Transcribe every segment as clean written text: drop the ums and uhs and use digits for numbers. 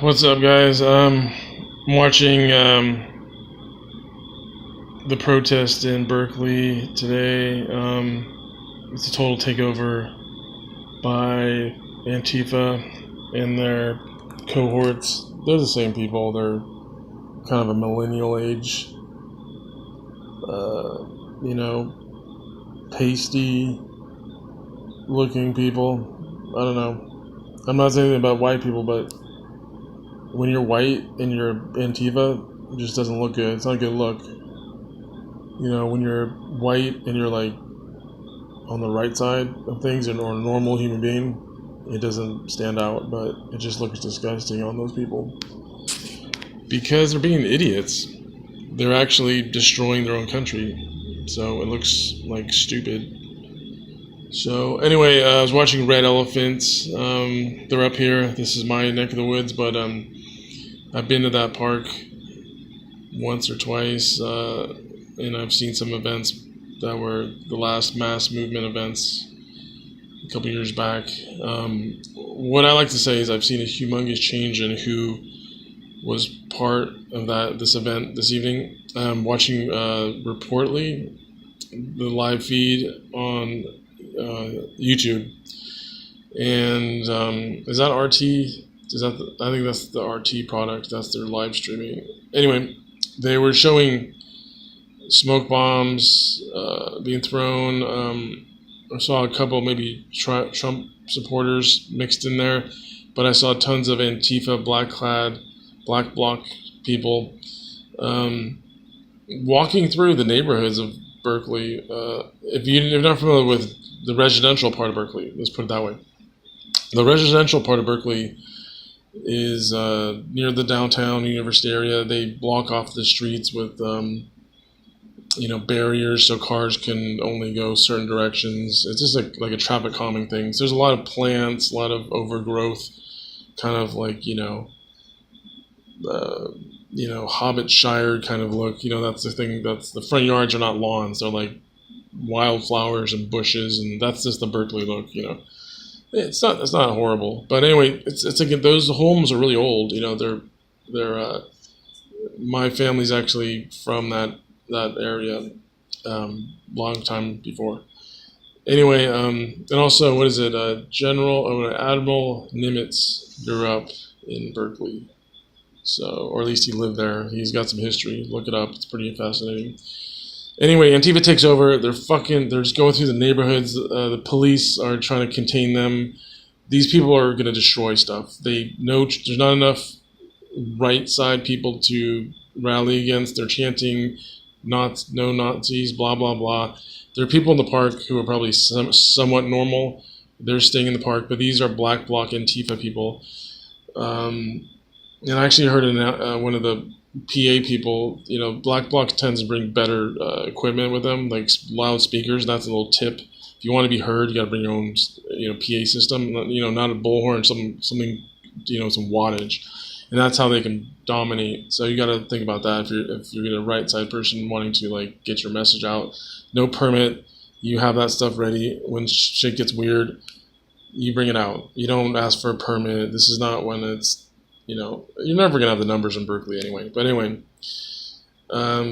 What's up, guys? I'm watching the protest in Berkeley today. It's a total takeover by Antifa and their cohorts. They're the same people. They're kind of a millennial age, pasty looking people. I don't know. I'm not saying anything about white people, but when you're white and you're Antifa, it just doesn't look good. It's not a good look. When you're white and you're like on the right side of things or a normal human being, it doesn't stand out, but it just looks disgusting on those people. Because they're being idiots. They're actually destroying their own country. So it looks like stupid. So anyway, I was watching Red Elephants. They're up here. This is my neck of the woods, but I've been to that park once or twice, and I've seen some events that were the last mass movement events a couple years back. What I like to say is I've seen a humongous change in who was part of this event this evening. I'm watching Reportly, the live feed on YouTube, and is that RT? I think that's the RT product. That's their live streaming. Anyway, they were showing smoke bombs being thrown. I saw a couple maybe Trump supporters mixed in there, but I saw tons of Antifa, black bloc people walking through the neighborhoods of Berkeley. If you're not familiar with the residential part of Berkeley, let's put it that way. The residential part of Berkeley is near the downtown University area. They block off the streets with barriers so cars can only go certain directions. It's just like a traffic calming thing. So there's a lot of plants, a lot of overgrowth, kind of like Hobbit Shire kind of look. That's the thing. That's the front yards are not lawns. They're like wildflowers and bushes, and that's just the Berkeley look. It's not horrible, but anyway, it's like those homes are really old. They're my family's actually from that area, long time before. Anyway, and also what is it? Admiral Nimitz grew up in Berkeley, so or at least he lived there. He's got some history. Look it up. It's pretty fascinating. Anyway, Antifa takes over. They're just going through the neighborhoods. The police are trying to contain them. These people are going to destroy stuff. They know there's not enough right side people to rally against. They're chanting, no Nazis, blah, blah, blah. There are people in the park who are probably somewhat normal. They're staying in the park, but these are black bloc Antifa people. And I actually heard one of the PA people, Black Bloc tends to bring better equipment with them, like loudspeakers. That's a little tip. If you want to be heard, you got to bring your own, PA system. Not a bullhorn, something, some wattage, and that's how they can dominate. So you got to think about that if you're a right side person wanting to get your message out. No permit, you have that stuff ready. When shit gets weird, you bring it out. You don't ask for a permit. This is not when it's. You're never gonna have the numbers in Berkeley anyway. But anyway,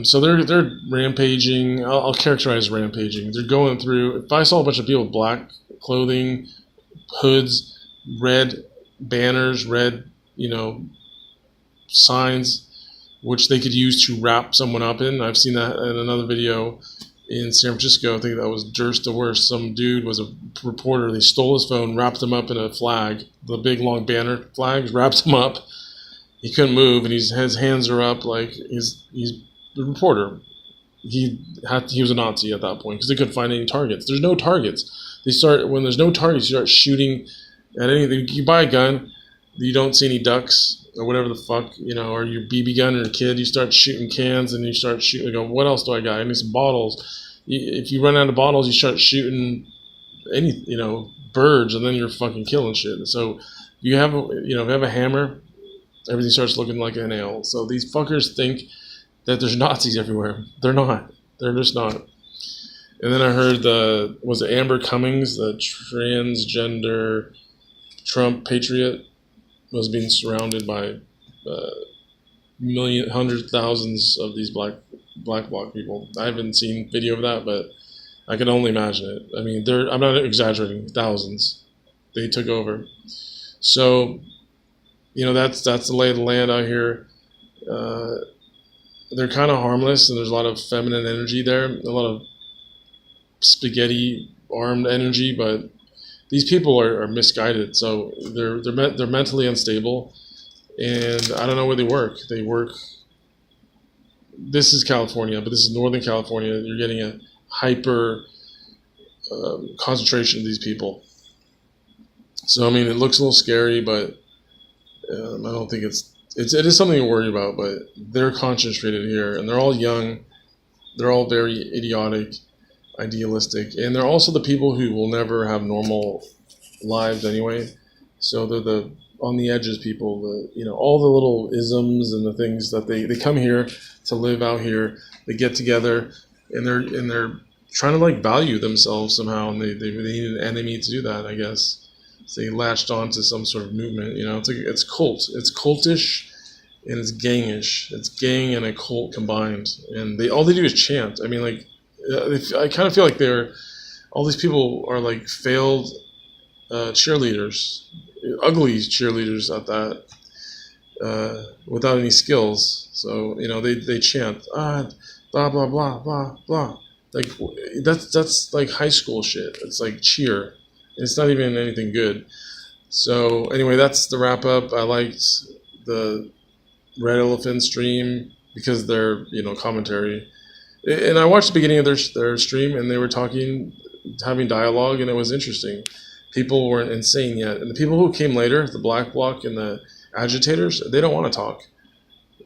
so they're rampaging. I'll characterize rampaging. They're going through. If I saw a bunch of people with black clothing, hoods, red banners, red signs, which they could use to wrap someone up in. I've seen that in another video in San Francisco. I think that was Durst the Worst. Some dude was a reporter. They stole his phone, wrapped him up in a flag, the big long banner flags, wrapped him up. He couldn't move, and his hands are up like he's the reporter. He was a Nazi at that point because they couldn't find any targets. There's no targets. When there's no targets, you start shooting at anything. You buy a gun, you don't see any ducks or whatever the fuck, or your BB gun or a kid, you start shooting cans and you start shooting. Go, what else do I got? I need some bottles. If you run out of bottles, you start shooting birds, and then you're fucking killing shit. So if you have a hammer, everything starts looking like a nail. So these fuckers think that there's Nazis everywhere. They're not. They're just not. And then I heard was it Amber Cummings, the transgender Trump patriot? was being surrounded by hundreds, thousands of these black bloc people. I haven't seen video of that, but I can only imagine it. I mean, I'm not exaggerating. Thousands. They took over. So, that's the lay of the land out here. They're kind of harmless, and there's a lot of feminine energy there. A lot of spaghetti armed energy, but these people are misguided. So they're mentally unstable, and I don't know where they work. They work. This is California, but this is Northern California. You're getting a hyper concentration of these people. So I mean, it looks a little scary, but I don't think it is something to worry about. But they're concentrated here, and they're all young. They're all very idiotic, idealistic, and they're also the people who will never have normal lives anyway. So they're the on the edges people. All the little isms and the things that they come here to live out here. They get together, and they're trying to value themselves somehow, and they need an enemy to do that, I guess. So they latched on to some sort of movement. It's cult. It's cultish, and it's gangish. It's gang and a cult combined, and all they do is chant. I mean, I kind of feel like all these people are failed cheerleaders, ugly cheerleaders at that, without any skills. So they chant blah blah blah blah blah. That's like high school shit. It's like cheer. It's not even anything good. So anyway, that's the wrap up. I liked the Red Elephant stream because their commentary, and I watched the beginning of their stream, and they were having dialogue, and it was interesting. People weren't insane yet, and the people who came later, the Black Bloc and the agitators, they don't want to talk.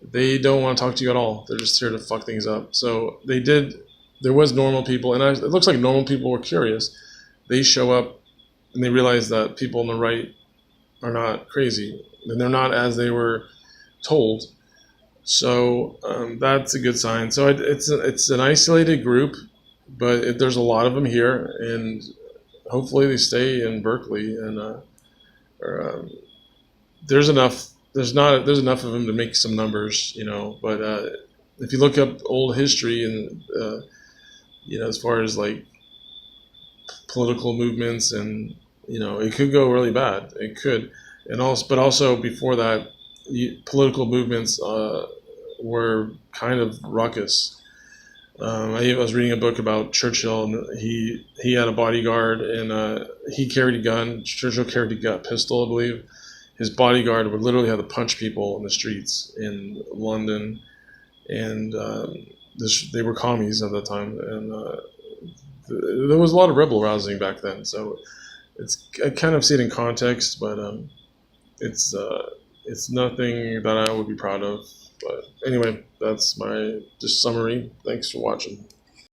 They don't want to talk to you at all. They're just here to fuck things up. So they did. There was normal people, and it looks like normal people were curious. They show up, and they realize that people on the right are not crazy, and they're not as they were told. So that's a good sign. So it's an isolated group, but there's a lot of them here, and hopefully they stay in Berkeley. And there's enough. There's enough of them to make some numbers, But if you look up old history and as far as political movements, and it could go really bad. It could, but also before that, political movements were kind of ruckus. I was reading a book about Churchill, and he had a bodyguard, and he carried a gun. Churchill carried a pistol, I believe. His bodyguard would literally have to punch people in the streets in London, and they were commies at that time, and there was a lot of rebel rousing back then. So I kind of see it in context, but it's nothing that I would be proud of. But anyway, that's my just summary. Thanks for watching.